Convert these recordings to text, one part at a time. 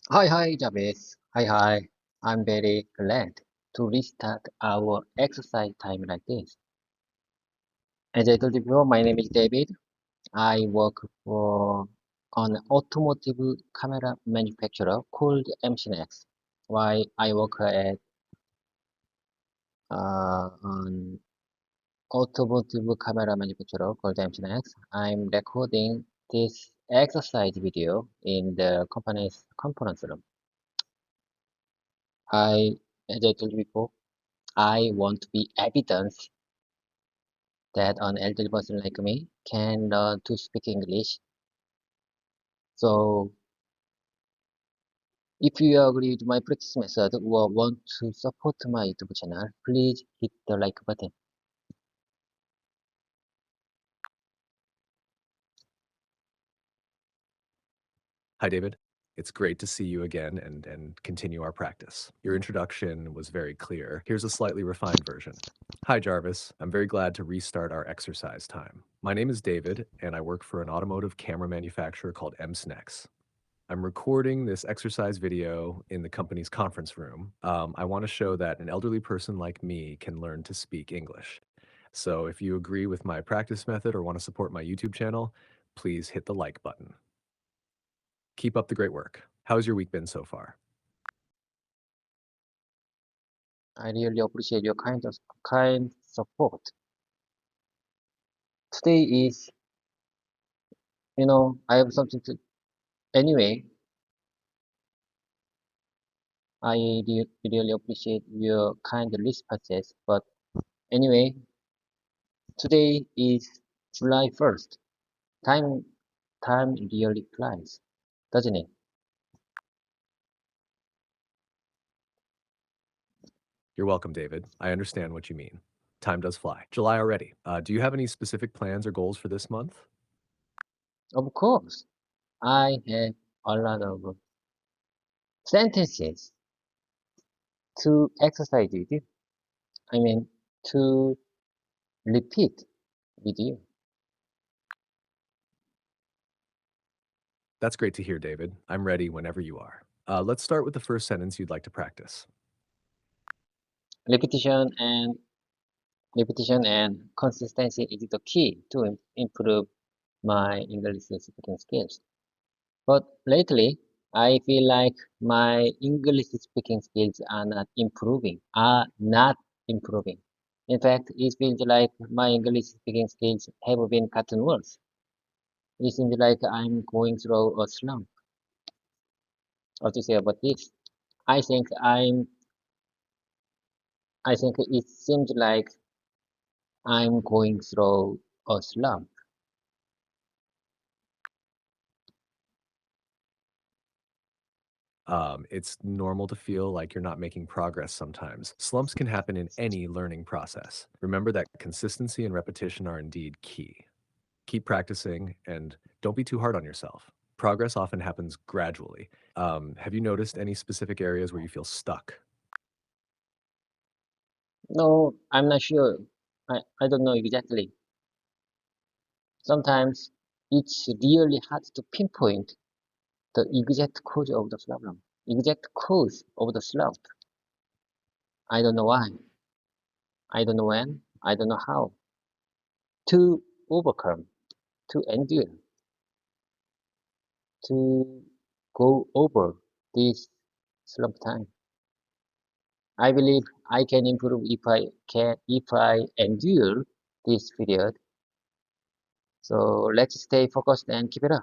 Hi, Jabez. Hi. I'm very glad to restart our exercise time like this. As I told you before, my name is David. I work for an automotive camera manufacturer called MCNX. While I work at an automotive camera manufacturer called MCNX, I'm recording this exercise video in the company's conference room. As I told you before, I want to be evidence that an elderly person like me can learn to speak English. So, if you agree with my practice method or want to support my YouTube channel, please hit the like button. Hi, David. It's great to see you again and continue our practice. Your introduction was very clear. Here's a slightly refined version. Hi, Jarvis. I'm very glad to restart our exercise time. My name is David, and I work for an automotive camera manufacturer called MSNEX. I'm recording this exercise video in the company's conference room. I want to show that an elderly person like me can learn to speak English. So if you agree with my practice method or want to support my YouTube channel, please hit the like button. Keep up the great work. How's your week been so far? I really appreciate your kind support. Today is, I have something to. Anyway, really appreciate your kind responses. But anyway, today is July 1st. Time, time really flies, doesn't it? You're welcome, David. I understand what you mean. Time does fly. July already. Do you have any specific plans or goals for this month? Of course, I have a lot of sentences to exercise with you. I mean, to repeat with you. That's great to hear, David. I'm ready whenever you are. Let's start with the first sentence you'd like to practice. Repetition and consistency is the key to improve my English speaking skills. But lately, I feel like my English speaking skills are not improving. In fact, it feels like my English speaking skills have been gotten worse. It seems like I'm going through a slump. What to say about this? I think I'm, I think it seems like I'm going through a slump. It's normal to feel like you're not making progress sometimes. Slumps can happen in any learning process. Remember that consistency and repetition are indeed key. Keep practicing and don't be too hard on yourself. Progress often happens gradually. Have you noticed any specific areas where you feel stuck? No, I'm not sure. I don't know exactly. Sometimes it's really hard to pinpoint the exact cause of the problem. Exact cause of the slump. I don't know why. I don't know when. I don't know how. To overcome, to endure, to go over this slump time. I believe I can improve if I endure this period. So let's stay focused and keep it up.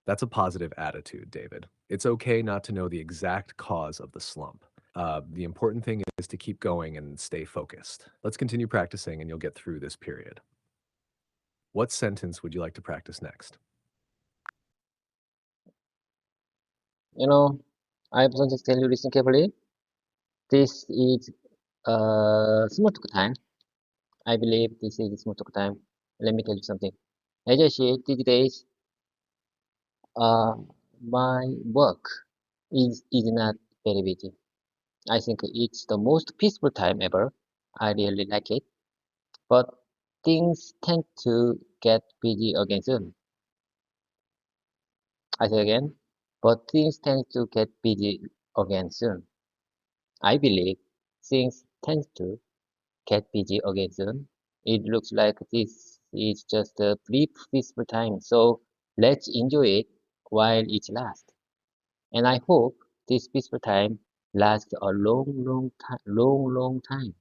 That's a positive attitude, David. It's okay not to know the exact cause of the slump. The important thing is to keep going and stay focused. Let's continue practicing and you'll get through this period. What sentence would you like to practice next? You know, I have something to tell you. Listen carefully. This is small talk time. I believe this is small talk time. Let me tell you something. As I see it, these days, uh, my work is not very busy. I think it's the most peaceful time ever. I really like it. But things tend to get busy again soon. I say again, but things tend to get busy again soon. I believe things tend to get busy again soon. It looks like this is just a brief peaceful time, so let's enjoy it while it lasts. And I hope this peaceful time lasts a long time.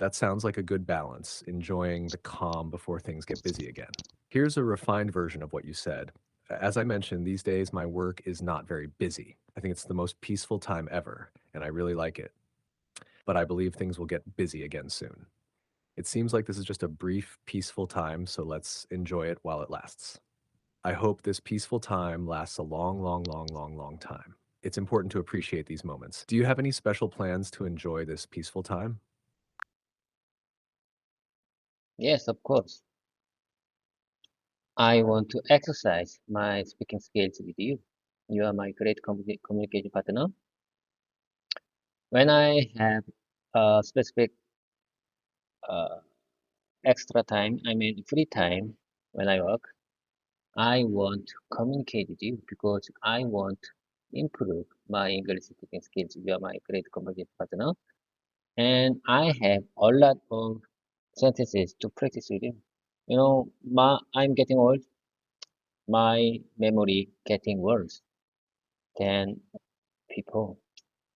That sounds like a good balance, enjoying the calm before things get busy again. Here's a refined version of what you said. As I mentioned, these days my work is not very busy. I think it's the most peaceful time ever, and I really like it. But I believe things will get busy again soon. It seems like this is just a brief, peaceful time, so let's enjoy it while it lasts. I hope this peaceful time lasts a long time. It's important to appreciate these moments. Do you have any special plans to enjoy this peaceful time? Yes, of course. I want to exercise my speaking skills with you. You are my great communication partner. When I have a specific uh, extra time, I mean free time when I work, I want to communicate with you because I want to improve my English speaking skills. You are my great communication partner, and I have a lot of sentences to practice with you. I'm getting old. My memory getting worse than people,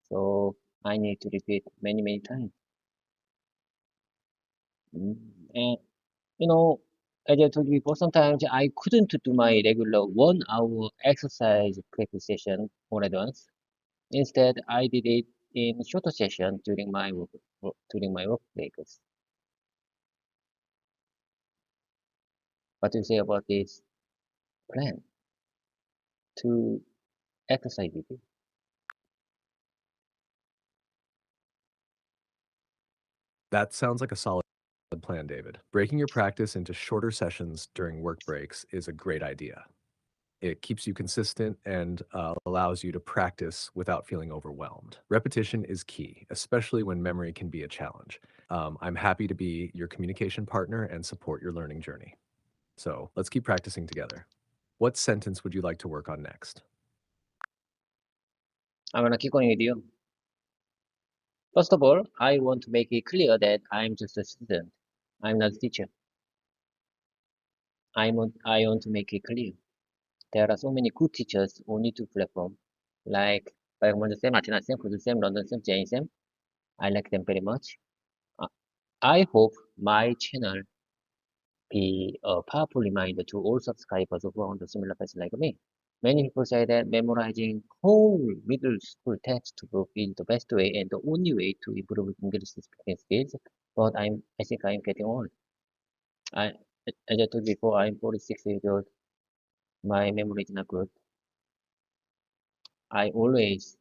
so I need to repeat many times. And you know, as I told you before, sometimes I couldn't do my regular 1 hour exercise practice session all at once. Instead, I did it in shorter session during my work breaks. What do you say about this plan to exercise with you? That sounds like a solid plan, David. Breaking your practice into shorter sessions during work breaks is a great idea. It keeps you consistent and allows you to practice without feeling overwhelmed. Repetition is key, especially when memory can be a challenge. I'm happy to be your communication partner and support your learning journey. So let's keep practicing together. What sentence would you like to work on next? I'm gonna keep going with you. First of all, I want to make it clear that I'm just a student. I'm not a teacher. I want to make it clear. There are so many good teachers on YouTube platform, like 박영먼 쌤, 아티나 쌤, 구두 쌤, 런던 쌤, 제인 쌤. I like them very much. Uh, I hope my channel be a powerful reminder to all subscribers who are on the similar path like me. Many people say that memorizing whole middle school textbook is the best way and the only way to improve English speaking skills, but I think I'm getting old. I, as I told before, I'm 46 years old. My memory is not good. I always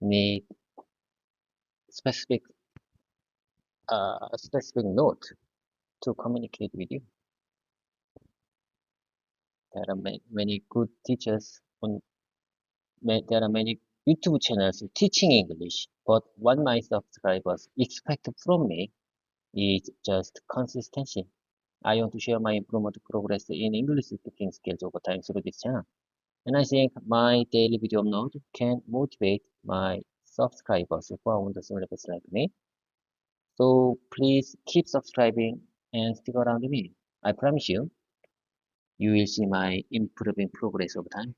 need specific specific note to communicate with you. There are many good teachers on there are many YouTube channels teaching English, but what my subscribers expect from me is just consistency. I want to share my improvement progress in English speaking skills over time through this channel. And I think my daily video upload can motivate my subscribers who are on the similar path like me. So please keep subscribing and stick around me. I promise you will see my improving progress over time.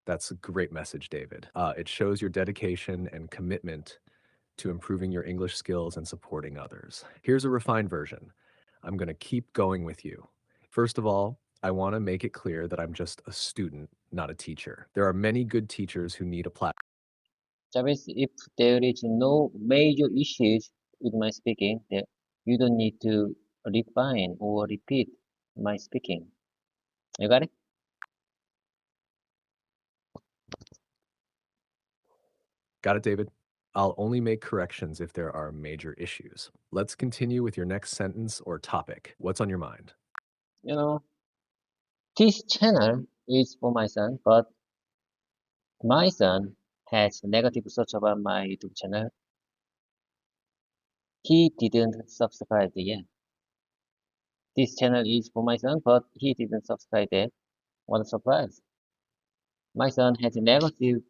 That's a great message, David. It shows your dedication and commitment to improving your English skills and supporting others. Here's a refined version. I'm going to keep going with you. First of all, I want to make it clear that I'm just a student, not a teacher. There are many good teachers who need a platform. Jarvis, if there is no major issues with my speaking, then you don't need to refine or repeat my speaking. You got it? Got it, David? I'll only make corrections if there are major issues. Let's continue with your next sentence or topic. What's on your mind? You know, this channel is for my son, but my son has negative thoughts about my YouTube channel. He didn't subscribe yet. This channel is for my son, but he didn't subscribe yet. What a surprise. My son has negative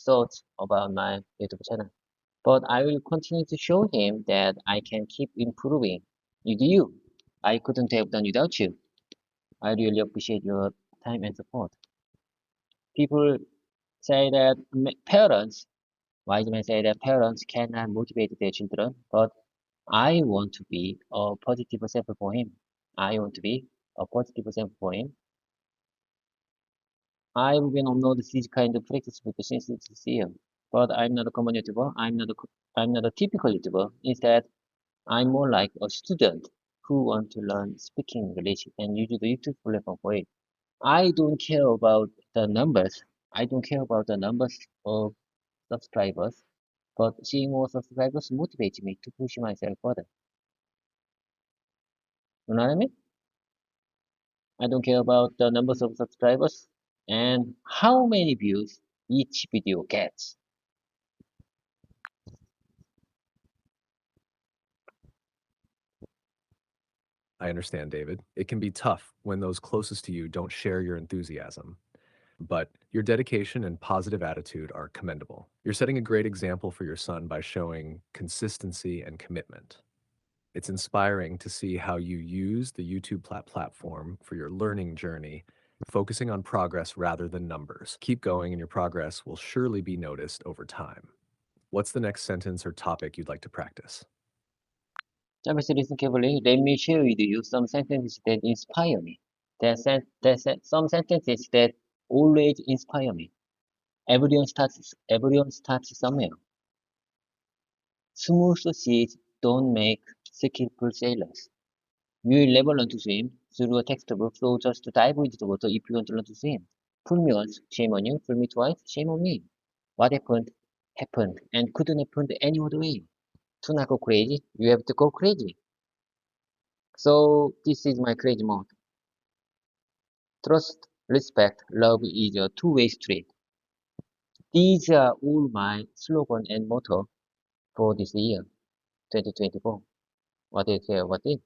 thoughts about my YouTube channel. But I will continue to show him that I can keep improving. With you, I couldn't have done without you. I really appreciate your time and support. People say that parents, wise men say that parents cannot motivate their children, but I want to be a positive example for him. I want to be a positive example for him. I've been uploading this kind of practice book since this year, but I'm not a common YouTuber. I'm not a typical YouTuber. Instead, I'm more like a student who want to learn speaking English and use the YouTube platform for it. I don't care about the numbers. I don't care about the numbers of subscribers, but seeing more subscribers motivates me to push myself further. You know what I mean? I don't care about the numbers of subscribers and how many views each video gets. I understand, David. It can be tough when those closest to you don't share your enthusiasm. But your dedication and positive attitude are commendable. You're setting a great example for your son by showing consistency and commitment. It's inspiring to see how you use the YouTube platform for your learning journey, focusing on progress rather than numbers. Keep going, and your progress will surely be noticed over time. What's the next sentence or topic you'd like to practice? Just listen carefully. Let me share with you some sentences that inspire me. Some sentences that always inspire me. Everyone starts somewhere. Smooth seas don't make skillful sailors. You will never learn to swim through a textbook, so just dive into the water if you want to learn to swim. Fool me once, shame on you. Fool me twice, shame on me. What happened, happened, and couldn't happen any other way. To not go crazy, you have to go crazy. So this is my crazy mode. Trust, respect, love is a two-way street. These are all my slogan and motto for this year, 2024. What do you say about it?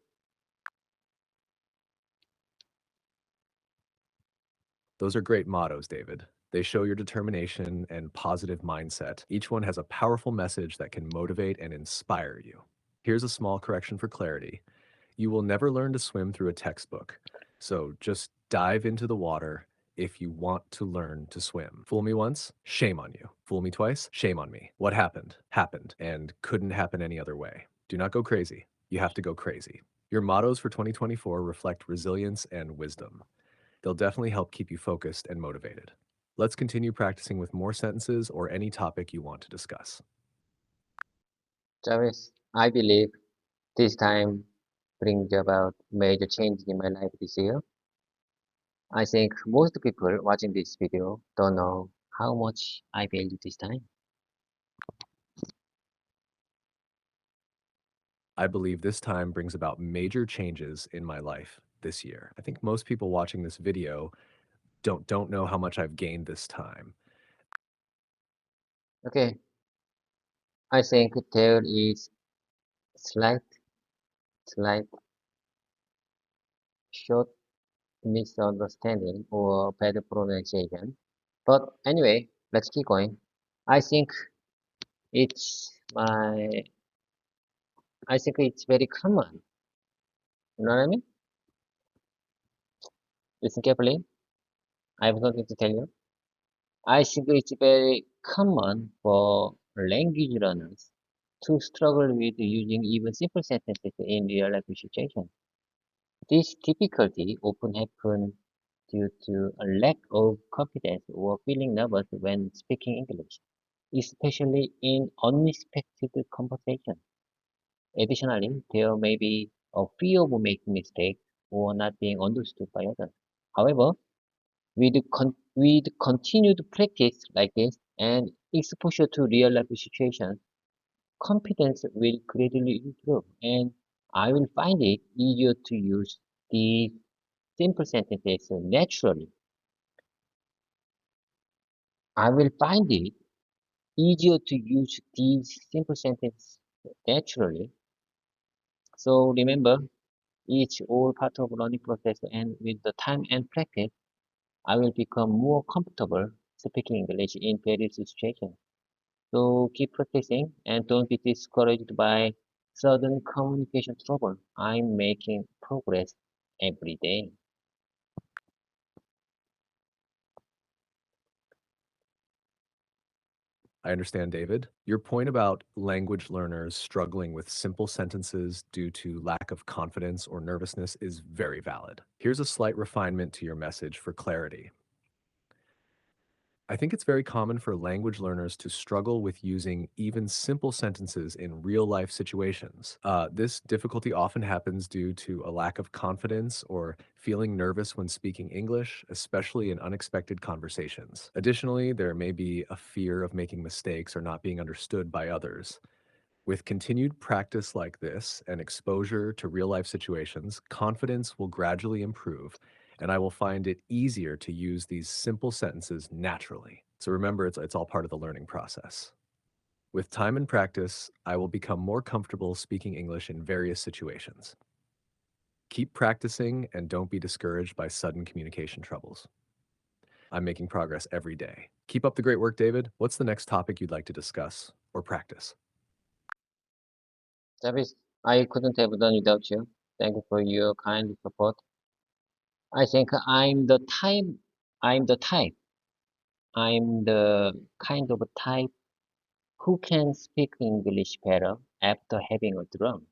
Those are great mottos, David. They show your determination and positive mindset. Each one has a powerful message that can motivate and inspire you. Here's a small correction for clarity. You will never learn to swim through a textbook. So just dive into the water if you want to learn to swim. Fool me once, shame on you. Fool me twice, shame on me. What happened, happened, and couldn't happen any other way. Do not go crazy. You have to go crazy. Your mottos for 2024 reflect resilience and wisdom. They'll definitely help keep you focused and motivated. Let's continue practicing with more sentences or any topic you want to discuss. Jarvis, I believe this time brings about major changes in my life this year. I think most people watching this video don't know how much I value this time. I believe this time brings about major changes in my life this year. I think most people watching this video don't know how much I've gained this time. Okay, I think there is slight, slight short misunderstanding or bad pronunciation. But anyway, let's keep going. I think it's my, I think it's very common. You know what I mean? Listen carefully. I have something to tell you. I think it's very common for language learners to struggle with using even simple sentences in real life situations. This difficulty often happens due to a lack of confidence or feeling nervous when speaking English, especially in unexpected conversations. Additionally, there may be a fear of making mistakes or not being understood by others. However, with continued practice like this and exposure to real life situations, confidence will gradually improve and I will find it easier to use these simple sentences naturally. I will find it easier to use these simple sentences naturally. So remember, it's all part of learning process, and with the time and practice, I will become more comfortable speaking English in various situations. So keep practicing and don't be discouraged by sudden communication trouble. I'm making progress every day. I understand, David. Your point about language learners struggling with simple sentences due to lack of confidence or nervousness is very valid. Here's a slight refinement to your message for clarity. I think it's very common for language learners to struggle with using even simple sentences in real life situations. This difficulty often happens due to a lack of confidence or feeling nervous when speaking English, especially in unexpected conversations. Additionally, there may be a fear of making mistakes or not being understood by others. With continued practice like this and exposure to real life situations, confidence will gradually improve, and I will find it easier to use these simple sentences naturally. So remember, it's all part of the learning process. With time and practice, I will become more comfortable speaking English in various situations. Keep practicing and don't be discouraged by sudden communication troubles. I'm making progress every day. Keep up the great work, David. What's the next topic you'd like to discuss or practice? Travis, I couldn't have done without you. Thank you for your kind support. I think I'm the type, I'm the kind of type who can speak English better after having a drink.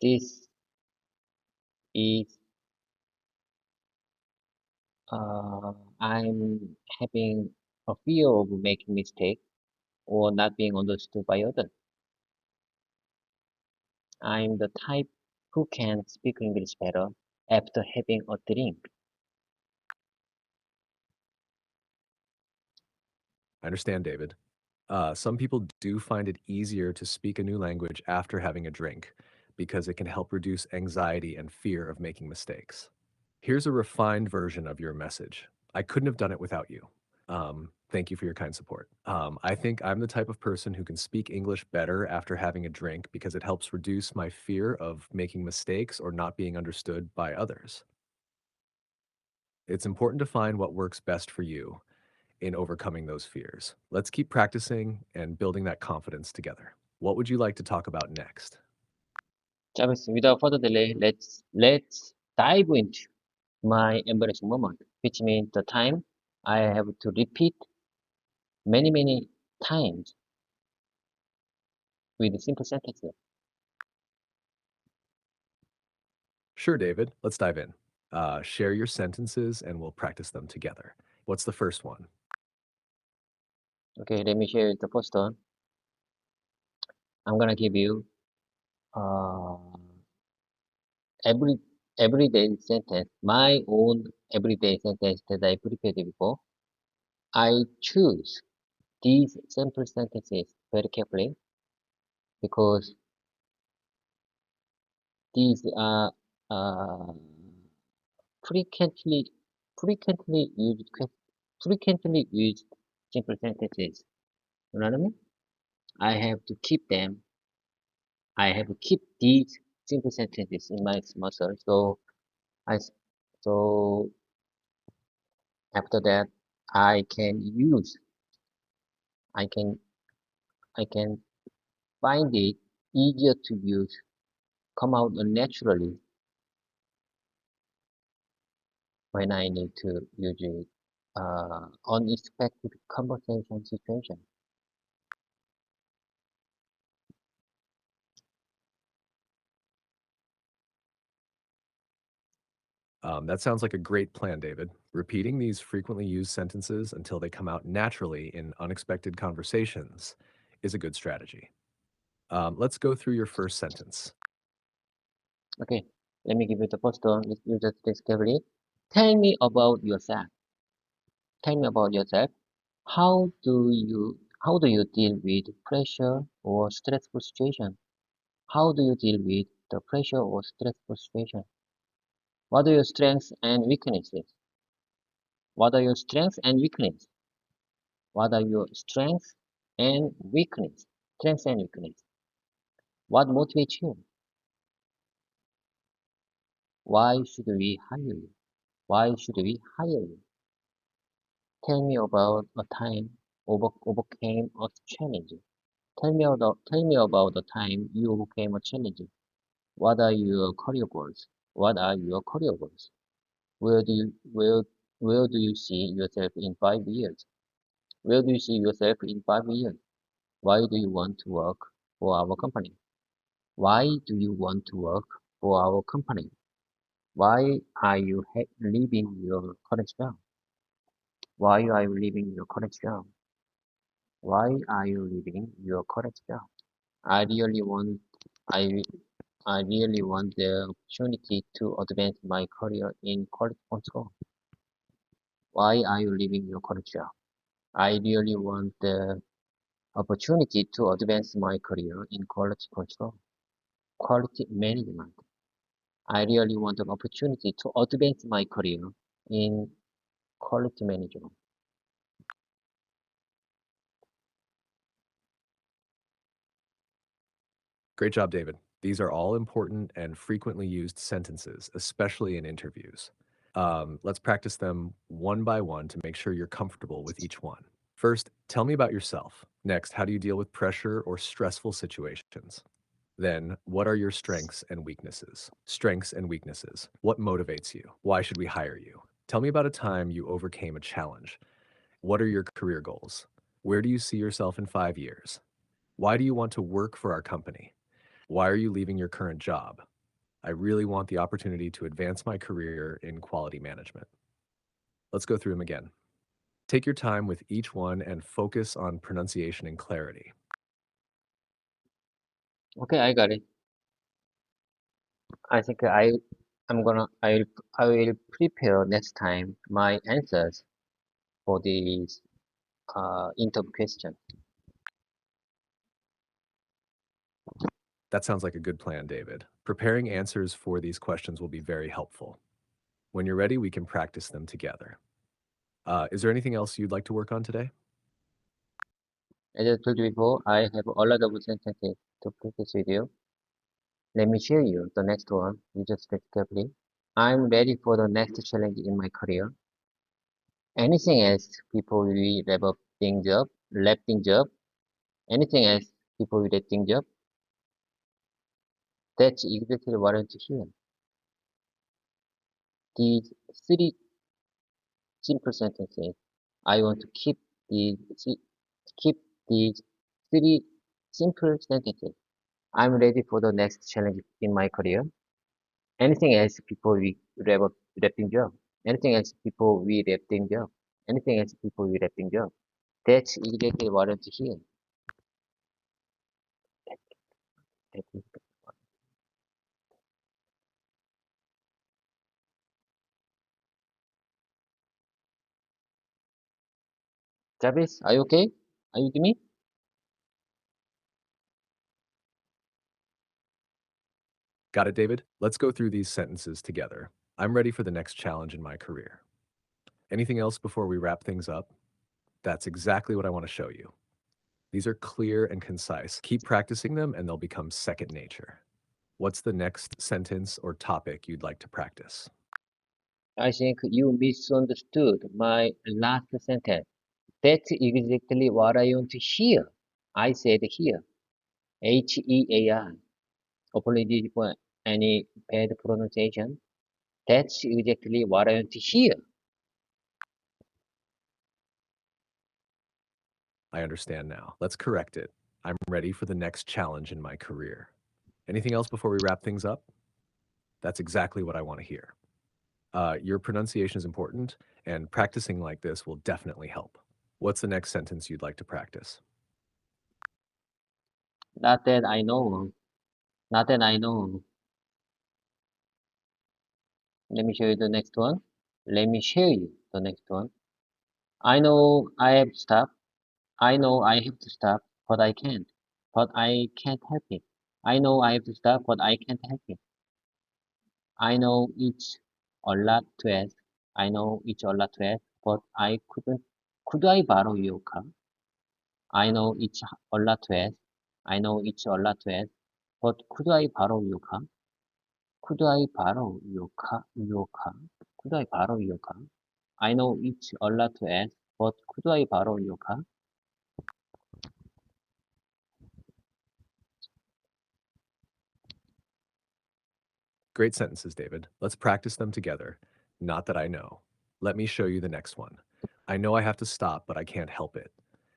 This is, I'm having a fear of making mistake or not being understood by others. I'm the type who can speak English better after having a drink. I understand, David. Some people do find it easier to speak a new language after having a drink because it can help reduce anxiety and fear of making mistakes. Here's a refined version of your message. I couldn't have done it without you. Thank you for your kind support. I think I'm the type of person who can speak English better after having a drink because it helps reduce my fear of making mistakes or not being understood by others. It's important to find what works best for you in overcoming those fears. Let's keep practicing and building that confidence together. What would you like to talk about next? Travis, without further delay, let's dive into my embarrassing moment, which means the time I have to repeat many times with simple sentences. Sure, David. Let's dive in. Share your sentences and we'll practice them together. What's the first one? Okay, let me share the first one. I'm gonna give you uh, every everyday sentence, my own everyday sentence that I prepared before. I choose these simple sentences very carefully because these are uh, frequently frequently used frequently used simple sentences. You know what I mean? I have to keep them. I have to keep these simple sentences in my muscle. I s- so after that I can use I can I can find it easier to use, come out naturally when I need to use it unexpected conversation situation. That sounds like a great plan, David. Repeating these frequently used sentences until they come out naturally in unexpected conversations is a good strategy. Let's go through your first sentence. Okay, let me give you the first one. You just discovery. Tell me about yourself. Tell me about yourself. How do you deal with pressure or stressful situation? How do you deal with the pressure or stressful situation? What are your strengths and weaknesses? What are your strengths and weaknesses? What are your strengths and weaknesses? Strengths and weaknesses. What motivates you? Why should we hire you? Why should we hire you? Tell me about a time overcame a challenge. Tell me about the time you overcame a challenge. What are your career goals? What are your career goals? Where do you where do you see yourself in 5 years? Where do you see yourself in 5 years? Why do you want to work for our company? Why do you want to work for our company? Why are you leaving your current job? Why are you leaving your current job? Why are you leaving your current job? I really want I I really want the opportunity to advance my career in quality control. Why are you leaving your current job? I really want the opportunity to advance my career in quality control, quality management. I really want the opportunity to advance my career in quality management. Great job, David. These are all important and frequently used sentences, especially in interviews. Let's practice them one by one to make sure you're comfortable with each one. First, tell me about yourself. Next, how do you deal with pressure or stressful situations? Then, what are your strengths and weaknesses? Strengths and weaknesses. What motivates you? Why should we hire you? Tell me about a time you overcame a challenge. What are your career goals? Where do you see yourself in 5 years? Why do you want to work for our company? Why are you leaving your current job? I really want the opportunity to advance my career in quality management. Let's go through them again. Take your time with each one and focus on pronunciation and clarity. Okay, I got it. I think I will prepare next time my answers for this interview question. That sounds like a good plan, David. Preparing answers for these questions will be very helpful. When you're ready, we can practice them together. Is there anything else you'd like to work on today? As I told you before, I have a lot of sentences to practice with you. Let me show you the next one. You just listen carefully. I'm ready for the next challenge in my career. Anything else before we wrap things up? Anything else before we wrap things up? That's exactly what I want to hear. These three simple sentences. I want to keep these three simple sentences. I'm ready for the next challenge in my career. Anything else before we wrap things up? Anything else before we wrap things up? Anything else before we wrap things up? That's exactly what I want to hear. Jarvis, are you okay? Are you with me? Got it, David? Let's go through these sentences together. I'm ready for the next challenge in my career. Anything else before we wrap things up? That's exactly what I want to show you. These are clear and concise. Keep practicing them and they'll become second nature. What's the next sentence or topic you'd like to practice? I think you misunderstood my last sentence. That's exactly what I want to hear. I said here. HEAR. Apologies for any bad pronunciation. That's exactly what I want to hear. I understand now. Let's correct it. I'm ready for the next challenge in my career. Anything else before we wrap things up? That's exactly what I want to hear. Your pronunciation is important, and practicing like this will definitely help. What's the next sentence you'd like to practice? Not that I know. Not that I know. Let me show you the next one. Let me show you the next one. I know I have to stop. I know I have to stop, but I can't. But I can't help it. I know I have to stop, but I can't help it. I know it's a lot to ask. I know it's a lot to ask, but I couldn't. Could I borrow your car? I know it's a lot to ask. I know it's a lot to ask, but could I borrow your car? Could I borrow your car? Your car? Could I borrow your car? I know it's a lot to ask, but could I borrow your car? Great sentences, David. Let's practice them together. Not that I know. Let me show you the next one. I know I have to stop, but I can't help it.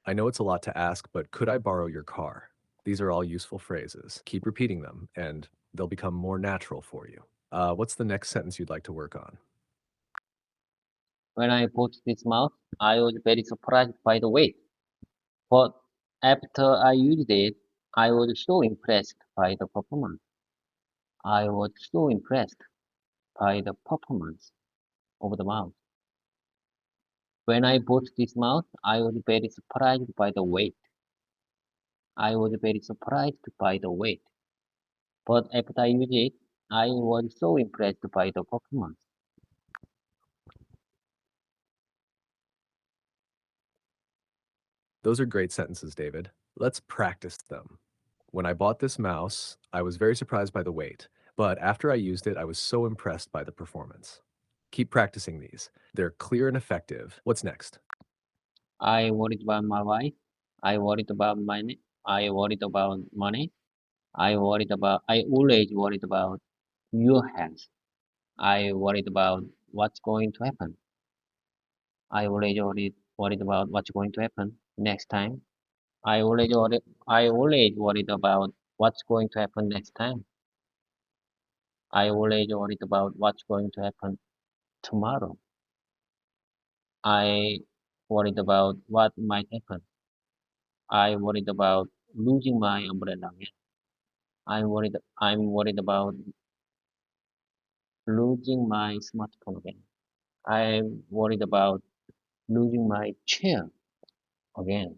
I know it's a lot to ask, but could I borrow your car? These are all useful phrases. Keep repeating them, and they'll become more natural for you. What's the next sentence you'd like to work on? When I bought this mouse, I was very surprised by the weight. But after I used it, I was so impressed by the performance. I was so impressed by the performance of the mouse. When I bought this mouse, I was very surprised by the weight. I was very surprised by the weight. But after I used it, I was so impressed by the performance. Those are great sentences, David. Let's practice them. When I bought this mouse, I was very surprised by the weight, but after I used it, I was so impressed by the performance. Keep practicing these. They're clear and effective. What's next? I worried about my wife. I worried about money. I worried about money. I always worried about your health. I worried about what's going to happen. I always worried about what's going to happen next time. I always worried about what's going to happen next time. I always worried about what's going to happen tomorrow. I worried about what might happen. I worried about losing my umbrella again. I'm worried about losing my smartphone again. I'm worried about losing my chair again.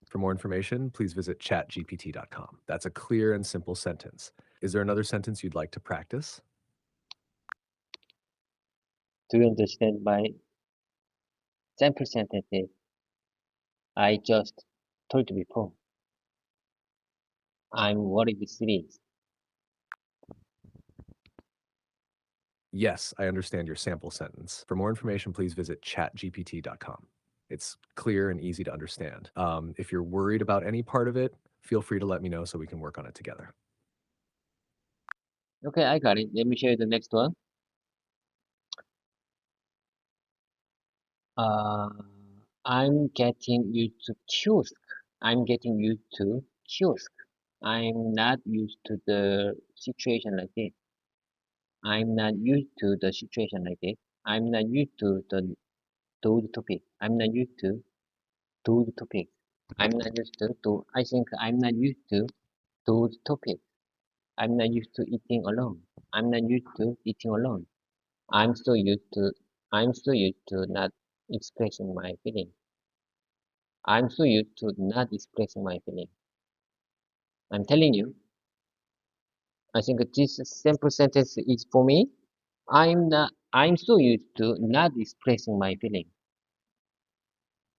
For more information, please visit chatgpt.com. That's a clear and simple sentence. Is there another sentence you'd like to practice? Do you understand my sample sentences I just told you before? I'm worried series. Yes, I understand your sample sentence. For more information, please visit chatgpt.com. It's clear and easy to understand. If you're worried about any part of it, feel free to let me know so we can work on it together. Okay, I got it. Let me show you the next one. Uh, I'm getting used to kiosk. I'm getting used to kiosk. I'm not used to the situation like this. I'm not used to the situation like this. I'm not used to those topics. I'm not used to those topics. I think I'm not used to those topics. I'm not used to eating alone. I'm not used to eating alone. I'm so used to I'm so used to not expressing my feeling. I'm so used to not expressing my feeling. I'm telling you, I think this simple sentence is for me. I'm so used to not expressing my feeling.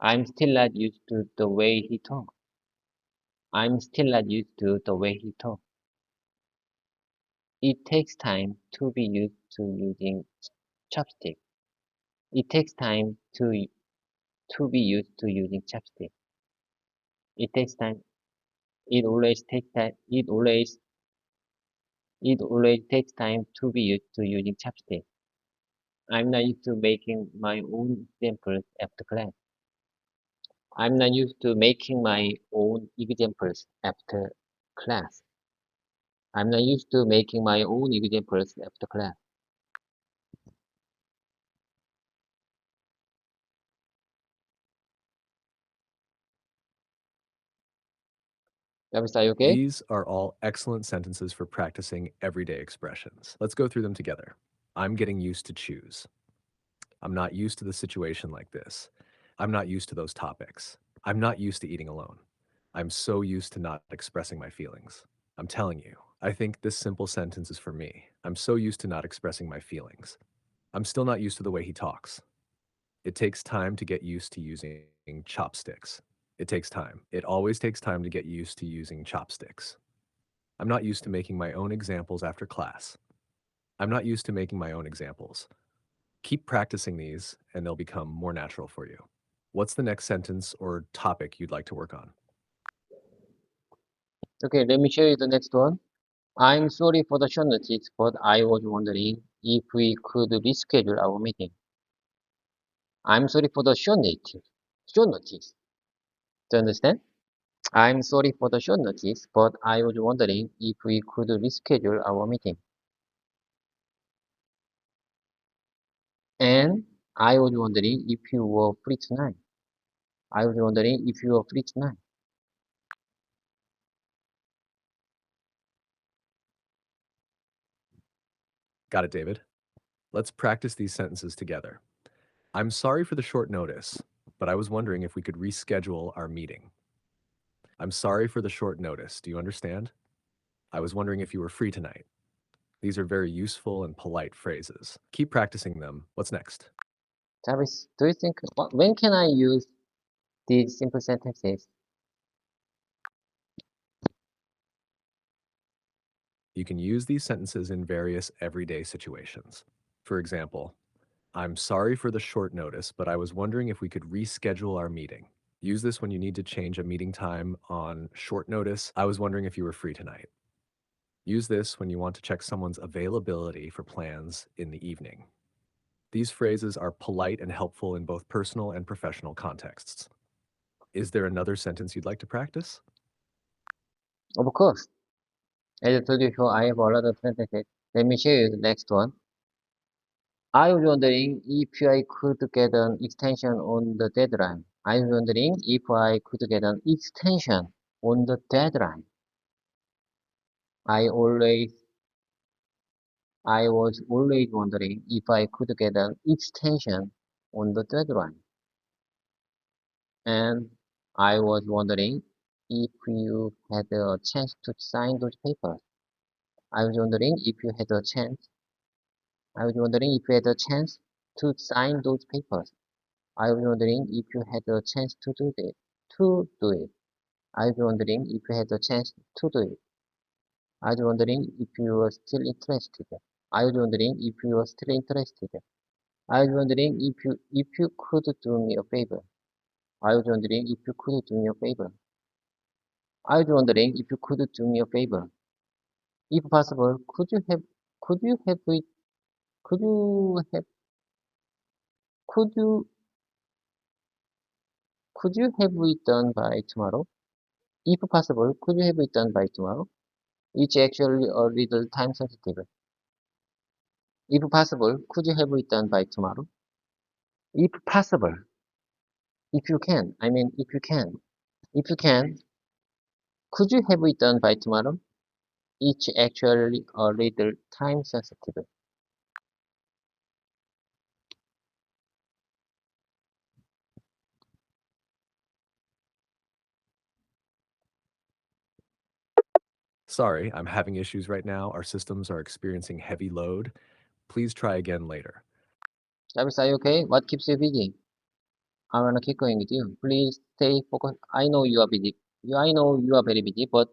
I'm still not used to the way he talks. I'm still not used to the way he talks. It takes time to be used to using chopstick. It takes time to be used to using chopstick. It takes time. It always takes time. It always takes time to be used to using chopstick. I'm not used to making my own examples after class. I'm not used to making my own examples after class. I'm not used to making my own examples after class. Travis, are you okay? These are all excellent sentences for practicing everyday expressions. Let's go through them together. I'm getting used to choose. I'm not used to the situation like this. I'm not used to those topics. I'm not used to eating alone. I'm so used to not expressing my feelings. I'm telling you, I think this simple sentence is for me. I'm so used to not expressing my feelings. I'm still not used to the way he talks. It takes time to get used to using chopsticks. It takes time. It always takes time to get used to using chopsticks. I'm not used to making my own examples after class. I'm not used to making my own examples. Keep practicing these, and they'll become more natural for you. What's the next sentence or topic you'd like to work on? Okay, let me show you the next one. I'm sorry for the short notice, but I was wondering if we could reschedule our meeting. I'm sorry for the short notice. Short notice. Do you understand? I'm sorry for the short notice, but I was wondering if we could reschedule our meeting. And I was wondering if you were free tonight. I was wondering if you were free tonight. Got it, David. Let's practice these sentences together. I'm sorry for the short notice, but I was wondering if we could reschedule our meeting. I'm sorry for the short notice. Do you understand? I was wondering if you were free tonight. These are very useful and polite phrases. Keep practicing them. What's next? Travis, do you think, when can I use these simple sentences? You can use these sentences in various everyday situations. For example, I'm sorry for the short notice, but I was wondering if we could reschedule our meeting. Use this when you need to change a meeting time on short notice. I was wondering if you were free tonight. Use this when you want to check someone's availability for plans in the evening. These phrases are polite and helpful in both personal and professional contexts. Is there another sentence you'd like to practice? Of course. As I told you before, I have a lot of sentences. Let me show you the next one. I was wondering if I could get an extension on the deadline. I was wondering if I could get an extension on the deadline. I always, I was always wondering if I could get an extension on the deadline. And I was wondering if you had a chance to sign those papers. I was wondering if you had a chance. I was wondering if you had a chance to sign those papers. I was wondering if you had a chance to do it. To do it. I was wondering if you had a chance to do it. I was wondering if you were still interested. I was wondering if you were still interested. I was wondering if you could do me a favor. I was wondering if you could do me a favor. I was wondering if you could do me a favor. If possible, could you have it, could you have, could you, could you have it done by tomorrow? If possible, could you have it done by tomorrow? It's actually a little time sensitive. If possible, could you have it done by tomorrow? If possible, if you can, if you can, could you have it done by tomorrow? It's actually a little time sensitive. Sorry, I'm having issues right now. Our systems are experiencing heavy load. Please try again later. Travis, are you okay? What keeps you busy? I wanna keep going with you. Please stay focused. I know you are busy. I know you are very busy, but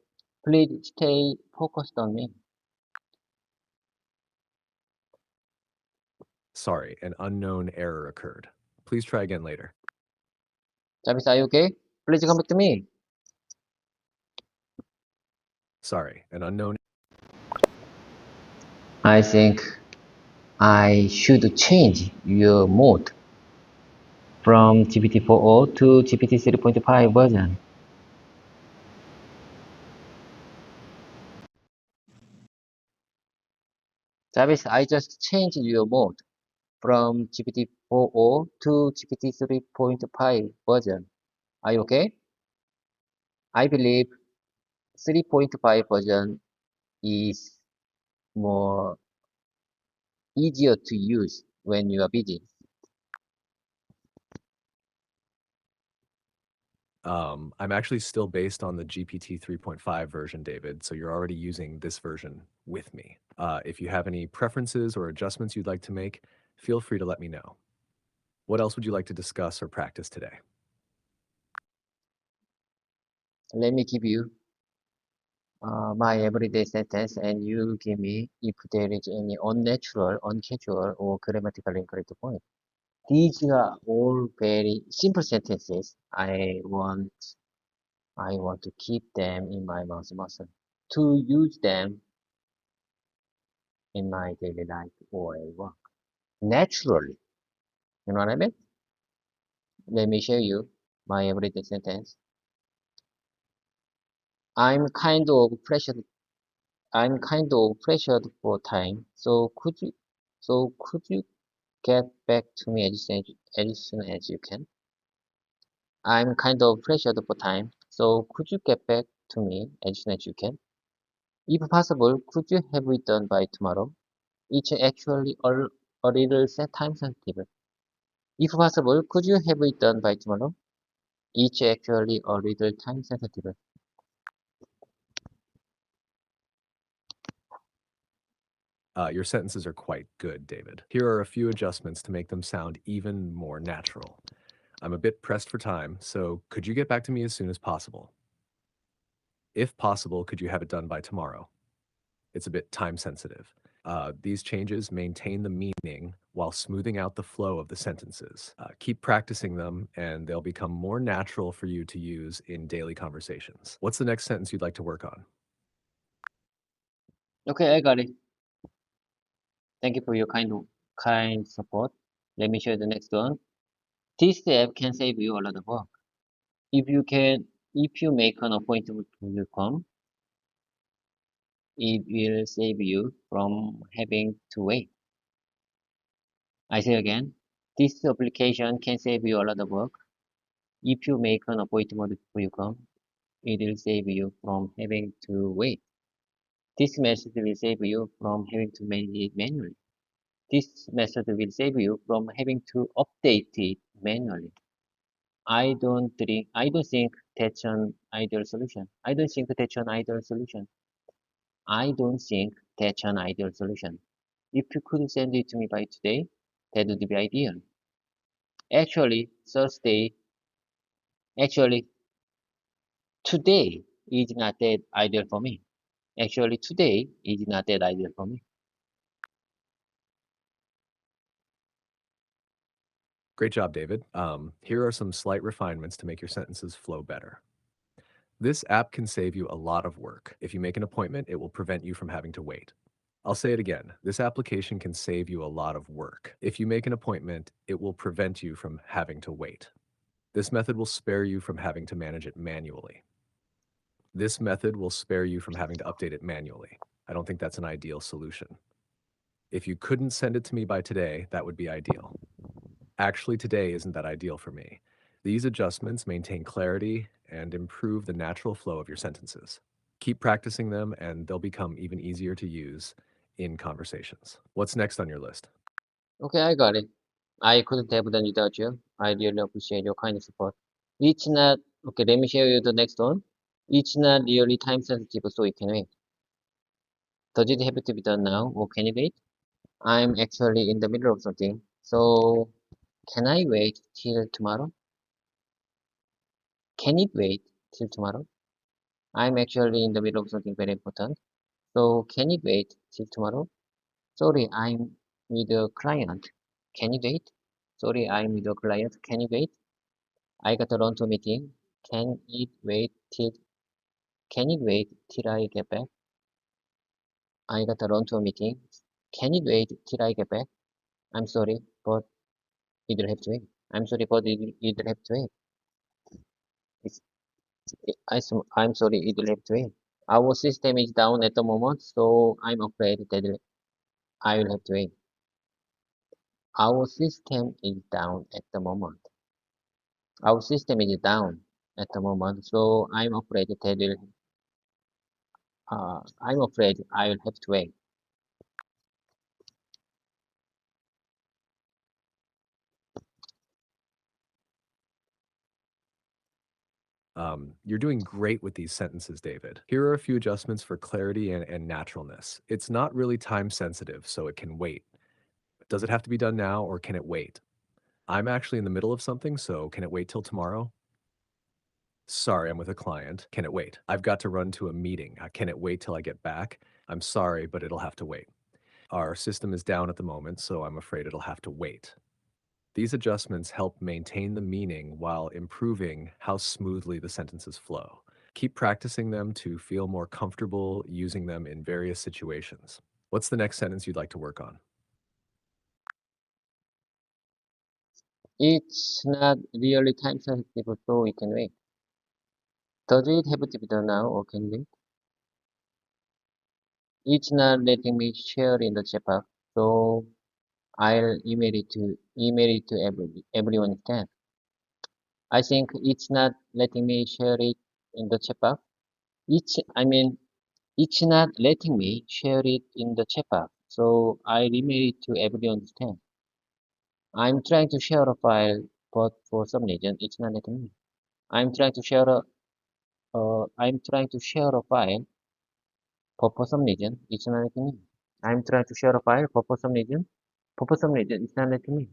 please stay focused on me. Sorry, an unknown error occurred. Please try again later. Travis, are you okay? Please come back to me. Sorry, an unknown. I think I should change your mode from GPT-4o to GPT 3.5 version. Travis, I just changed your mode from GPT-4o to GPT 3.5 version. Are you okay? I believe 3.5 version is more easier to use when you are busy. I'm actually still based on the GPT 3.5 version, David, so you're already using this version with me. If you have any preferences or adjustments you'd like to make, feel free to let me know. What else would you like to discuss or practice today? Let me give you my everyday sentence and you give me if there is any unnatural, uncasual, or grammatical incorrect point. These are all very simple sentences. I want to keep them in my mouth muscle to use them in my daily life or at work naturally. You know what I mean? Let me show you my everyday sentence. I'm kind of pressured. I'm kind of pressured for time. So could you get back to me as soon as you can? I'm kind of pressured for time. So could you get back to me as soon as you can? If possible, could you have it done by tomorrow? It's actually a little time sensitive. If possible, could you have it done by tomorrow? It's actually a little time sensitive. Your sentences are quite good, David. Here are a few adjustments to make them sound even more natural. I'm a bit pressed for time, so could you get back to me as soon as possible? If possible, could you have it done by tomorrow? It's a bit time sensitive. These changes maintain the meaning while smoothing out the flow of the sentences. Keep practicing them, and they'll become more natural for you to use in daily conversations. What's the next sentence you'd like to work on? Okay, I got it. Thank you for your kind support. Let me show you the next one. This app can save you a lot of work. If you make an appointment to come, it will save you from having to wait. I say again, this application can save you a lot of work. If you make an appointment before you come, it will save you from having to wait. This method will save you from having to manage it manually. This method will save you from having to update it manually. I don't think that's an ideal solution. I don't think that's an ideal solution. I don't think that's an ideal solution. If you could send it to me by today, that would be ideal. Actually, Thursday, actually, today is not that ideal for me. Actually, today is not that ideal for me. Great job, David. Here are some slight refinements to make your sentences flow better. This app can save you a lot of work. If you make an appointment, it will prevent you from having to wait. I'll say it again. This application can save you a lot of work. If you make an appointment, it will prevent you from having to wait. This method will spare you from having to manage it manually. This method will spare you from having to update it manually. I don't think that's an ideal solution. If you couldn't send it to me by today, that would be ideal. Actually, today isn't that ideal for me. These adjustments maintain clarity and improve the natural flow of your sentences. Keep practicing them, and they'll become even easier to use in conversations. What's next on your list? Okay, I got it. I couldn't have done without you. I really appreciate your kind support. It's not, okay, let me show you the next one. It's not really time sensitive, so it can wait. Does it have to be done now, or can it wait? I'm actually in the middle of something, so can I wait till tomorrow? Can it wait till tomorrow? I'm actually in the middle of something very important, so can it wait till tomorrow? Sorry, I'm with a client. Can it wait? Sorry, I'm with a client. Can it wait? I got to run to a meeting. Can it wait till can it wait till I get back? I got to run to a meeting. Can it wait till I get back? I'm sorry, but it'll have to wait. I'm sorry, but it'll have to wait. It's, I'm sorry, it'll have to wait. Our system is down at the moment, so I'm afraid that I will have to wait. Our system is down at the moment. Our system is down at the moment, so I'm afraid I will have to wait. You're doing great with these sentences, David. Here are a few adjustments for clarity and naturalness. It's not really time sensitive, so it can wait. Does it have to be done now or can it wait? I'm actually in the middle of something, so can it wait till tomorrow? Sorry, I'm with a client. Can it wait? I've got to run to a meeting. Can it wait till I get back? I'm sorry, but it'll have to wait. Our system is down at the moment, so I'm afraid it'll have to wait. These adjustments help maintain the meaning while improving how smoothly the sentences flow. Keep practicing them to feel more comfortable using them in various situations. What's the next sentence you'd like to work on? It's not really time sensitive, so we can wait. Does it have to be done now or can we wait? It's not letting me share in the chat box, so I'll email it to everyone instead. I think it's not letting me share it in the chat box. It's not letting me share it in the chat box, so I'll email it to everyone instead. I'm trying to share a file, but for some reason it's not letting me. I'm trying to share a file, but for some reason it's not letting me. I'm trying to share a file, but for some reason it's not letting me.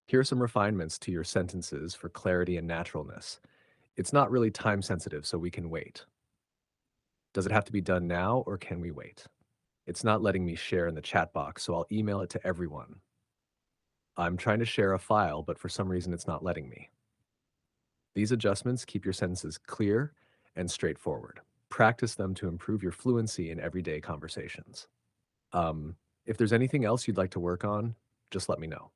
Here are some refinements to your sentences for clarity and naturalness. It's not really time sensitive, so we can wait. Does it have to be done now or can we wait? It's not letting me share in the chat box, so I'll email it to everyone. I'm trying to share a file, but for some reason it's not letting me. These adjustments keep your sentences clear and straightforward. Practice them to improve your fluency in everyday conversations. If there's anything else you'd like to work on, just let me know.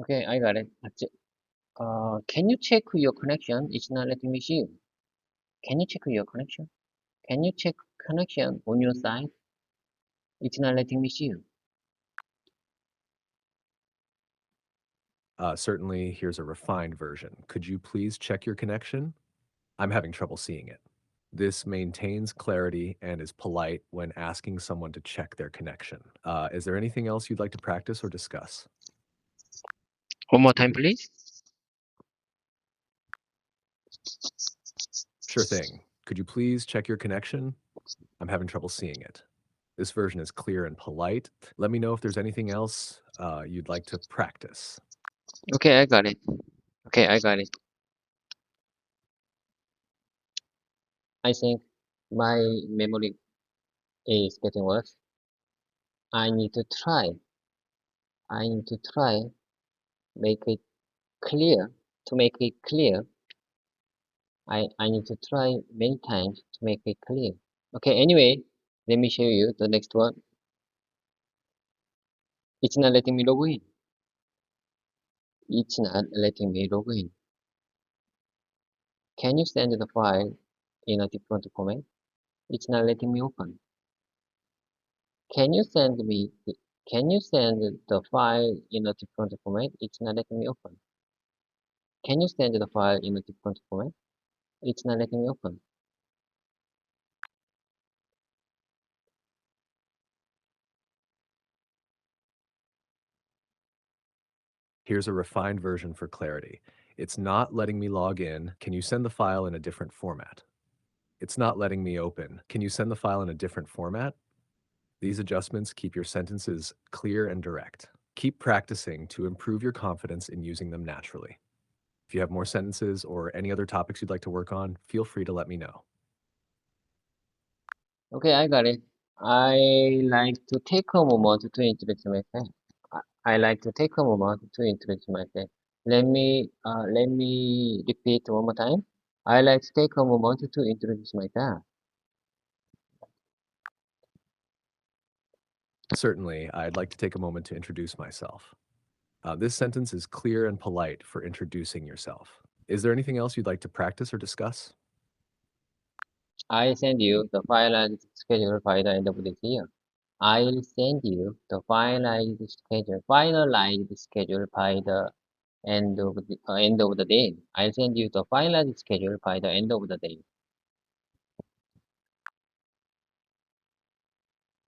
Okay, I got it. Can you check your connection? It's not letting me see you. Can you check your connection? Can you check connection on your side? It's not letting me see you. Certainly, here's a refined version. Could you please check your connection? I'm having trouble seeing it. This maintains clarity and is polite when asking someone to check their connection. Is there anything else you'd like to practice or discuss? One more time, please. Sure thing. Could you please check your connection? I'm having trouble seeing it. This version is clear and polite. Let me know if there's anything else you'd like to practice. Okay, I got it. Okay, I got it. I think my memory is getting worse. I need to try. I need to try make it clear. To make it clear, I need to try many times to make it clear. Okay, anyway, let me show you the next one. It's not letting me log in. It's not letting me log in. Can you send the file in a different format? It's not letting me open. Can you send the file in a different format? It's not letting me open. Can you send the file in a different format? It's not letting me open. Here's a refined version for clarity. It's not letting me log in. Can you send the file in a different format? It's not letting me open. Can you send the file in a different format? These adjustments keep your sentences clear and direct. Keep practicing to improve your confidence in using them naturally. If you have more sentences or any other topics you'd like to work on, feel free to let me know. Okay, I got it. I like to take a moment to introduce myself. I like to take a moment to introduce myself. Let me repeat one more time. I like to take a moment to introduce myself. Certainly, I'd like to take a moment to introduce myself. This sentence is clear and polite for introducing yourself. Is there anything else you'd like to practice or discuss? I send you the finalized schedule by the end of this year. I'll send you the finalized schedule by the end of the day. I'll send you the finalized schedule by the end of the day.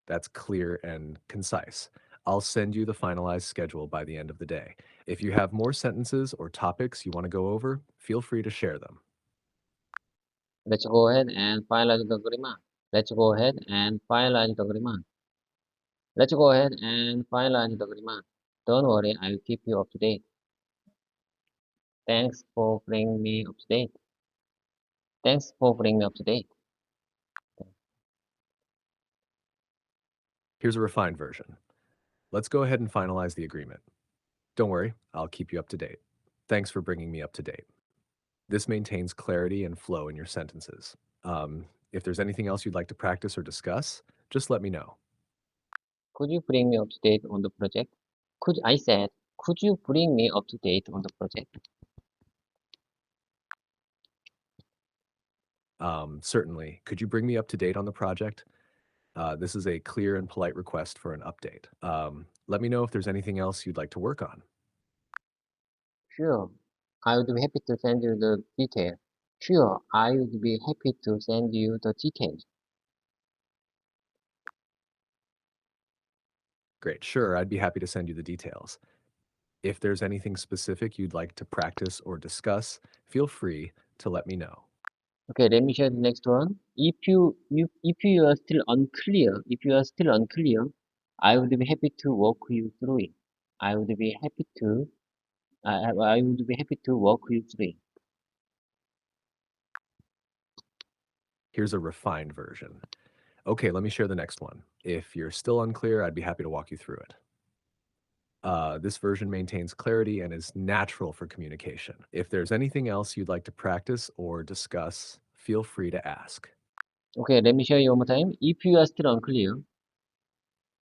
That's clear and concise. I'll send you the finalized schedule by the end of the day. If you have more sentences or topics you want to go over, feel free to share them. Let's go ahead and finalize the agreement. Let's go ahead and finalize the agreement. Let's go ahead and finalize the agreement. Don't worry, I will keep you up to date. Thanks for bringing me up to date. Thanks for bringing me up to date. Here's a refined version. Let's go ahead and finalize the agreement. Don't worry, I'll keep you up to date. Thanks for bringing me up to date. This maintains clarity and flow in your sentences. If there's anything else you'd like to practice or discuss, just let me know. Could you bring me up to date on the project? Could you bring me up to date on the project? Certainly. Could you bring me up to date on the project? This is a clear and polite request for an update. Let me know if there's anything else you'd like to work on. Sure. I would be happy to send you the details. Sure, I would be happy to send you the details. Great. Sure, I'd be happy to send you the details. If there's anything specific you'd like to practice or discuss, feel free to let me know. Okay, let me share the next one. If you are still unclear, I would be happy to walk you through it. I would be happy to I would be happy to walk you through it. Here's a refined version. Okay, let me share the next one. If you're still unclear, I'd be happy to walk you through it. This version maintains clarity and is natural for communication. If there's anything else you'd like to practice or discuss, feel free to ask. Okay, let me share you one more time. If you are still unclear,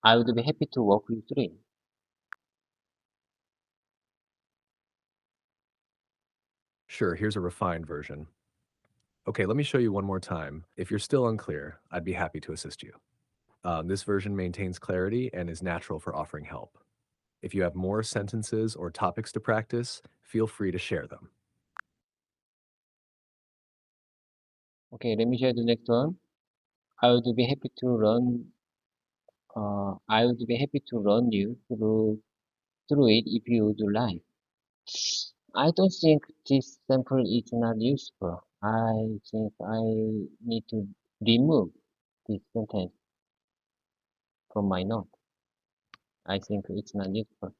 I would be happy to walk you through it. Sure, here's a refined version. Okay, let me show you one more time. If you're still unclear, I'd be happy to assist you. This version maintains clarity and is natural for offering help. If you have more sentences or topics to practice, feel free to share them. Okay, let me share the next one. I would be happy to run I would be happy to run you through it if you would like. I don't think this sample is not useful. I think I need to remove this sentence from my note. I think it's not useful.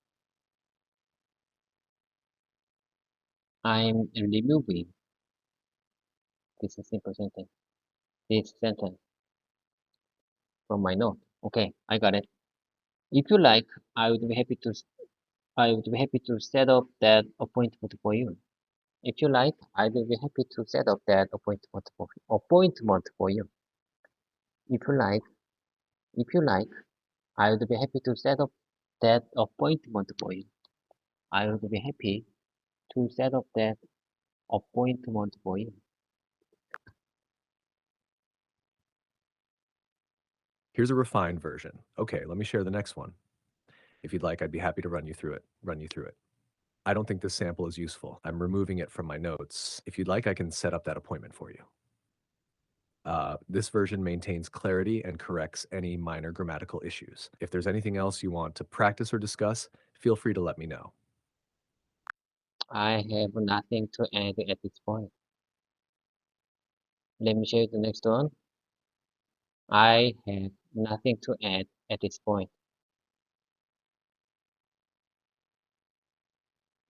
I'm removing this sentence from my note. Okay, I got it. If you like, I would be happy to I would be happy to set up that appointment for you. If you like, I will be happy to set up that appointment for you. If you like, if you like, I would be happy to set up that appointment for you. I would be happy to set up that appointment for you. Here's a refined version. Okay, let me share the next one. If you'd like, I'd be happy to run you through it. I don't think this sample is useful. I'm removing it from my notes. If you'd like, I can set up that appointment for you. This version maintains clarity and corrects any minor grammatical issues. If there's anything else you want to practice or discuss, feel free to let me know. I have nothing to add at this point. Let me share the next one. I have nothing to add at this point.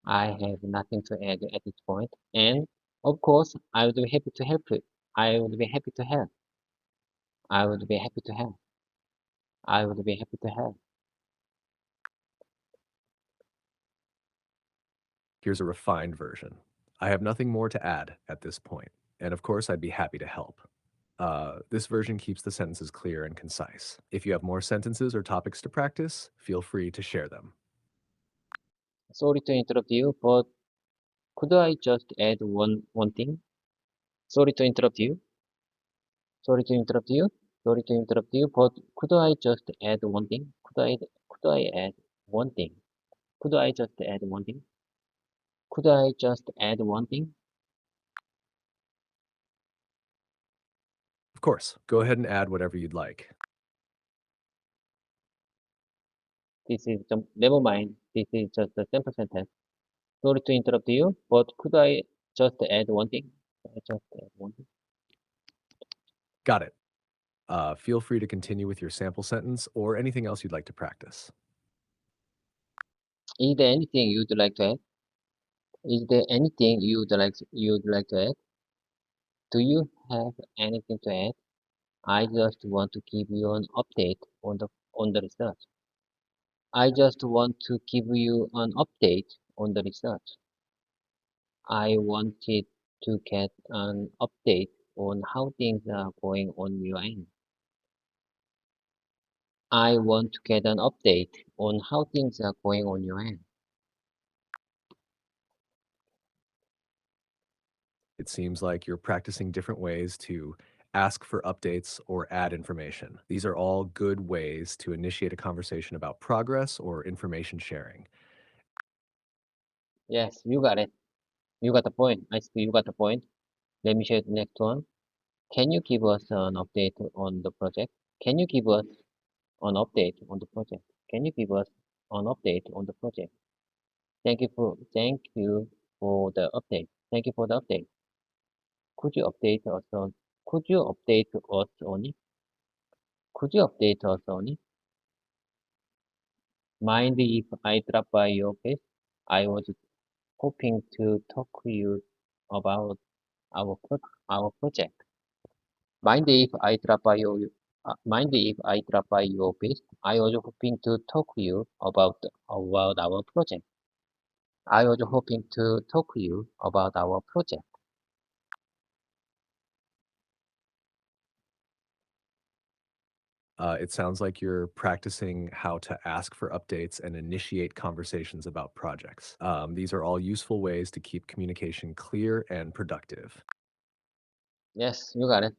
I have nothing to add at this point. And of course, I would be happy to help you. I would be happy to help. I would be happy to help. I would be happy to help. Here's a refined version. I have nothing more to add at this point, and of course, I'd be happy to help. This version keeps the sentences clear and concise. If you have more sentences or topics to practice, feel free to share them. Sorry to interrupt you, but could I just add one thing? Sorry to interrupt you. Sorry to interrupt you. Sorry to interrupt you, but could I just add one thing? Could I add one thing? Could I just add one thing? Could I just add one thing? Of course, go ahead and add whatever you'd like. never mind. This is just a sample sentence. Sorry to interrupt you, but could I just add one thing? Could I just add one thing? Got it. Feel free to continue with your sample sentence or anything else you'd like to practice. Is there anything you'd like to add? Is there anything you'd like to add? Do you have anything to add? I just want to give you an update on the research. I just want to give you an update on the research. I wanted to get an update on how things are going on your end. I want to get an update on how things are going on your end. It seems like you're practicing different ways to ask for updates or add information. These are all good ways to initiate a conversation about progress or information sharing. Yes, you got it. You got the point. I see you got the point. Let me share the next one. Can you give us an update on the project? Can you give us an update on the project? Can you give us an update on the project? Thank you for the update. Thank you for the update. Could you update us on could you update us on it? Could you update us on it? Mind if I drop by your place? I was hoping to talk to you about our project. Mind if I drop by your place? I was hoping to talk to you about our project. I was hoping to talk to you about our project. It sounds like you're practicing how to ask for updates and initiate conversations about projects. These are all useful ways to keep communication clear and productive. Yes, you got it.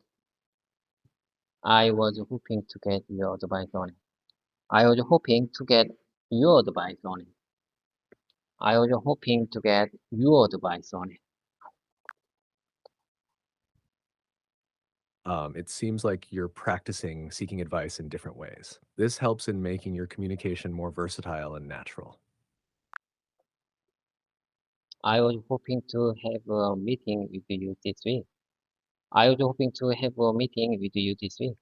I was hoping to get your advice on it. I was hoping to get your advice on it. I was hoping to get your advice on it. It seems like you're practicing seeking advice in different ways. This helps in making your communication more versatile and natural. I was hoping to have a meeting with you this week. I was hoping to have a meeting with you this week.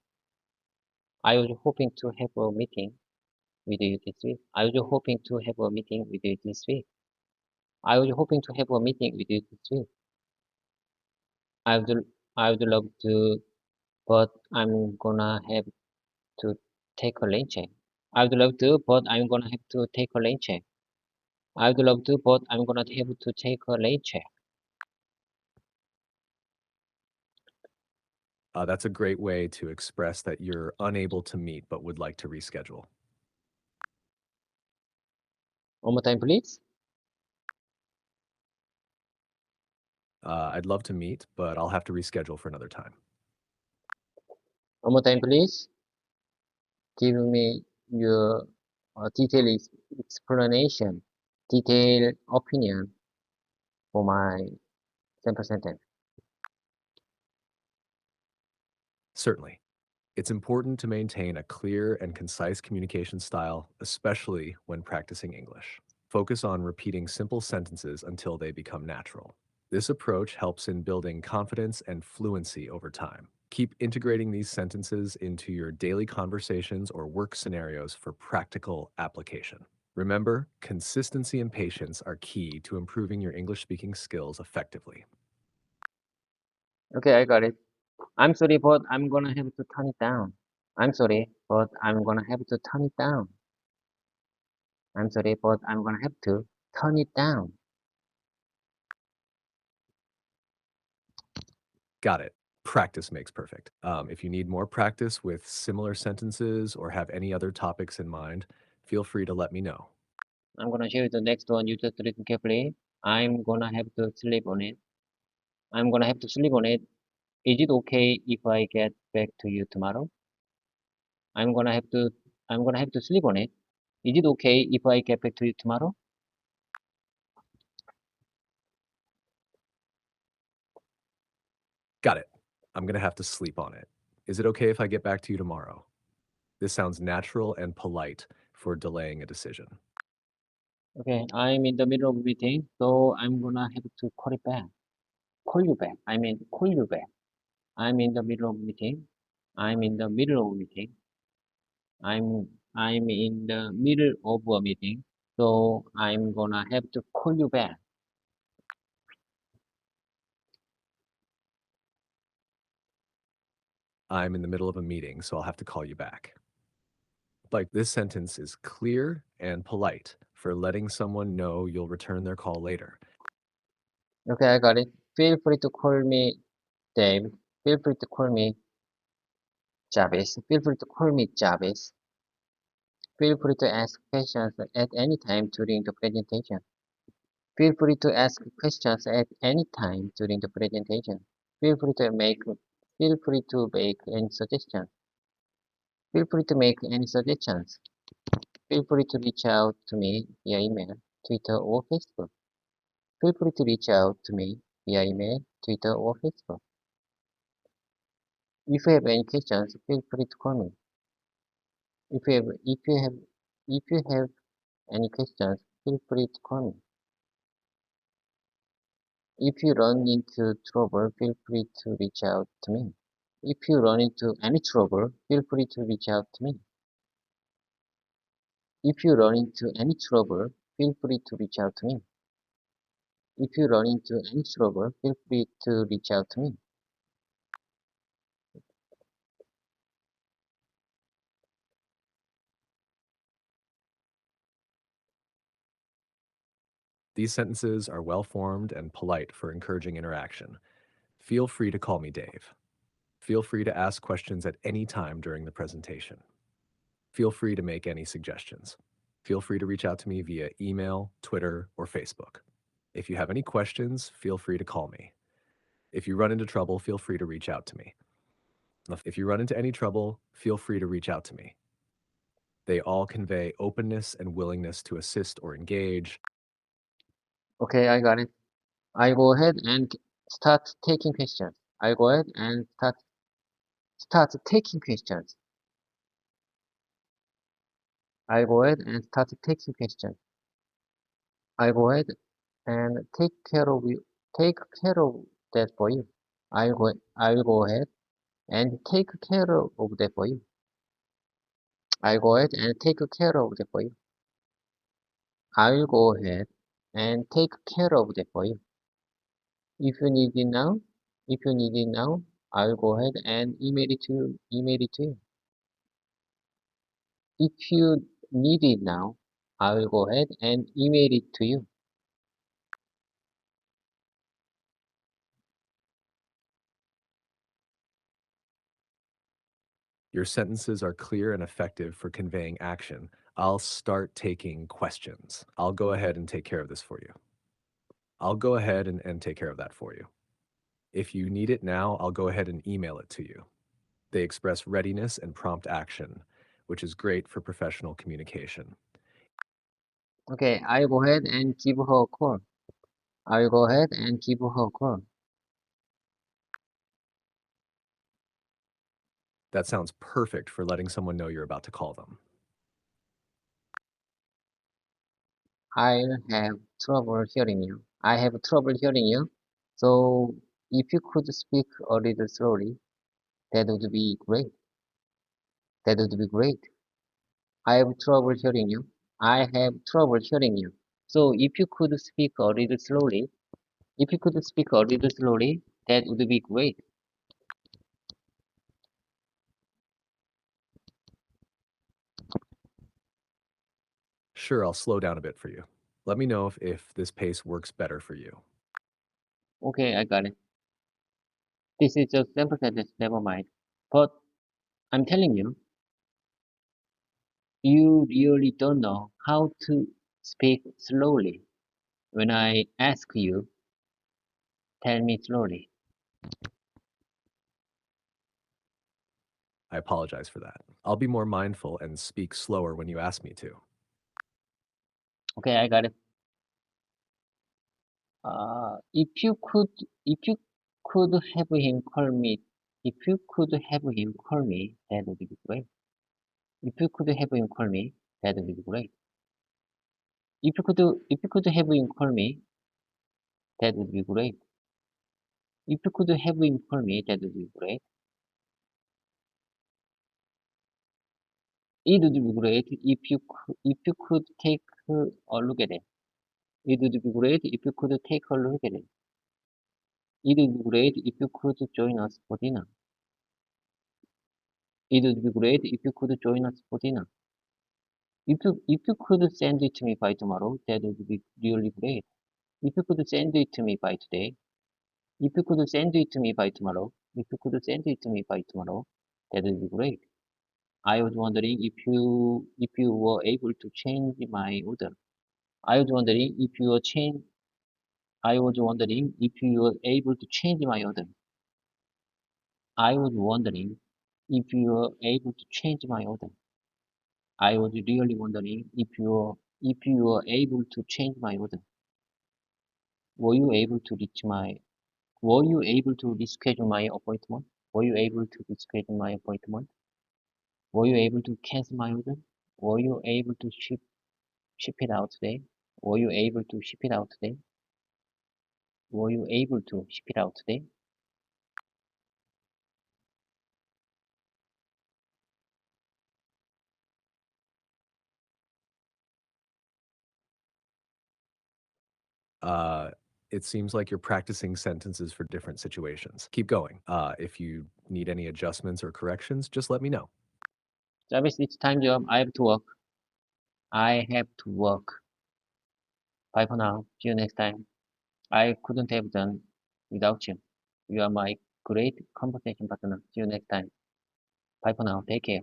I was hoping to have a meeting with you this week. I was hoping to have a meeting with you this week. I was hoping to have a meeting with you this week. I would, I would love to, but I'm gonna have to take a lane check. I would love to, but I'm gonna have to take a lane check. I would love to, but I'm gonna have to take a lane check. That's a great way to express that you're unable to meet but would like to reschedule. One more time, please. I'd love to meet, but I'll have to reschedule for another time. One more time, please. Give me your detailed explanation, detailed opinion for my sample sentence. Certainly. It's important to maintain a clear and concise communication style, especially when practicing English. Focus on repeating simple sentences until they become natural. This approach helps in building confidence and fluency over time. Keep integrating these sentences into your daily conversations or work scenarios for practical application. Remember, consistency and patience are key to improving your English speaking skills effectively. Okay, I got it. I'm sorry, but I'm gonna have to turn it down. I'm sorry, but I'm gonna have to turn it down. I'm sorry, but I'm gonna have to turn it down. Got it. Practice makes perfect. If you need more practice with similar sentences or have any other topics in mind, feel free to let me know. I'm gonna share the next one. You just listen carefully. I'm gonna have to sleep on it. I'm gonna have to sleep on it. Is it okay if I get back to you tomorrow? I'm gonna have to I'm gonna have to sleep on it. Is it okay if I get back to you tomorrow? Got it. I'm going to have to sleep on it. Is it okay if I get back to you tomorrow? This sounds natural and polite for delaying a decision. Okay, I'm in the middle of a meeting, so I'm gonna have to call it back. Call you back. I mean, call you back. I'm in the middle of a meeting. I'm in the middle of a meeting. I'm in the middle of a meeting, so I'm gonna have to call you back. I'm in the middle of a meeting, so I'll have to call you back. Like, this sentence is clear and polite for letting someone know you'll return their call later. Okay, I got it. Feel free to call me Dave. Feel free to call me Jarvis. Feel free to call me Jarvis. Feel free to ask questions at any time during the presentation. Feel free to ask questions at any time during the presentation. Feel free to make any suggestions. Feel free to make any suggestions. Feel free to reach out to me via email, Twitter, or Facebook. Feel free to reach out to me via email, Twitter, or Facebook. If you have any questions, feel free to call me. If you have any questions, feel free to call me. If you run into trouble, feel free to reach out to me. If you run into any trouble, feel free to reach out to me. If you run into any trouble, feel free to reach out to me. If you run into any trouble, feel free to reach out to me. These sentences are well-formed and polite for encouraging interaction. Feel free to call me Dave. Feel free to ask questions at any time during the presentation. Feel free to make any suggestions. Feel free to reach out to me via email, Twitter, or Facebook. If you have any questions, feel free to call me. If you run into trouble, feel free to reach out to me. If you run into any trouble, feel free to reach out to me. They all convey openness and willingness to assist or engage. Okay, I got it. I go ahead and start taking questions. I go ahead and start taking questions. I go ahead and start taking questions. I go ahead and take care of that for you. I'll go ahead and take care of that for you. I'll go ahead and take care of that for you. I'll go ahead and take care of that for you. If you need it now, if you need it now, I'll go ahead and email it to you. Email it to you. If you need it now, I will go ahead and email it to you. Your sentences are clear and effective for conveying action. I'll start taking questions. I'll go ahead and take care of this for you. I'll go ahead and take care of that for you. If you need it now, I'll go ahead and email it to you. They express readiness and prompt action, which is great for professional communication. Okay, I'll go ahead and give her a call. I'll go ahead and give her a call. That sounds perfect for letting someone know you're about to call them. I'll have trouble hearing you. I have trouble hearing you. So if you could speak a little slowly, that would be great. That would be great. I have trouble hearing you. I have trouble hearing you. So if you could speak a little slowly, if you could speak a little slowly, that would be great. Sure, I'll slow down a bit for you. Let me know if this pace works better for you. Okay, I got it. This is just sample sentence, never mind. But I'm telling you, you really don't know how to speak slowly. When I ask you, tell me slowly. I apologize for that. I'll be more mindful and speak slower when you ask me to. Okay, I got it. If you could have him call me, if you could have him call me, that would be great. If you could have him call me, That would be great. If you could have him call me, that would be great. If you could have him call me, that would be great. It would be great if you could take a look at it. It would be great if you could take a look at it. It would be great if you could join us for dinner. It would be great if you could join us for dinner. If you could send it to me by tomorrow, that would be really great. If you could send it to me by today, if you could send it to me by tomorrow, if you could send it to me by tomorrow, that would be great. I was wondering if you were able to change my order. I was wondering if you were change I was wondering if you were able to change my order. I was wondering if you were able to change my order. I was really wondering if you were able to change my order. Were you able to reach my Were you able to reschedule my appointment? Were you able to reschedule my appointment? Were you able to cancel my order? Were you able to ship it out today? Were you able to ship it out today? Were you able to ship it out today? Uh, it seems like you're practicing sentences for different situations. Keep going. If you need any adjustments or corrections, just let me know. Jarvis, it's time job. I have to work. I have to work. Bye for now. See you next time. I couldn't have done without you. You are my great conversation partner. See you next time. Bye for now. Take care.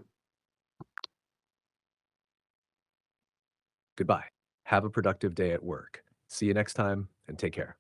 Goodbye. Have a productive day at work. See you next time and take care.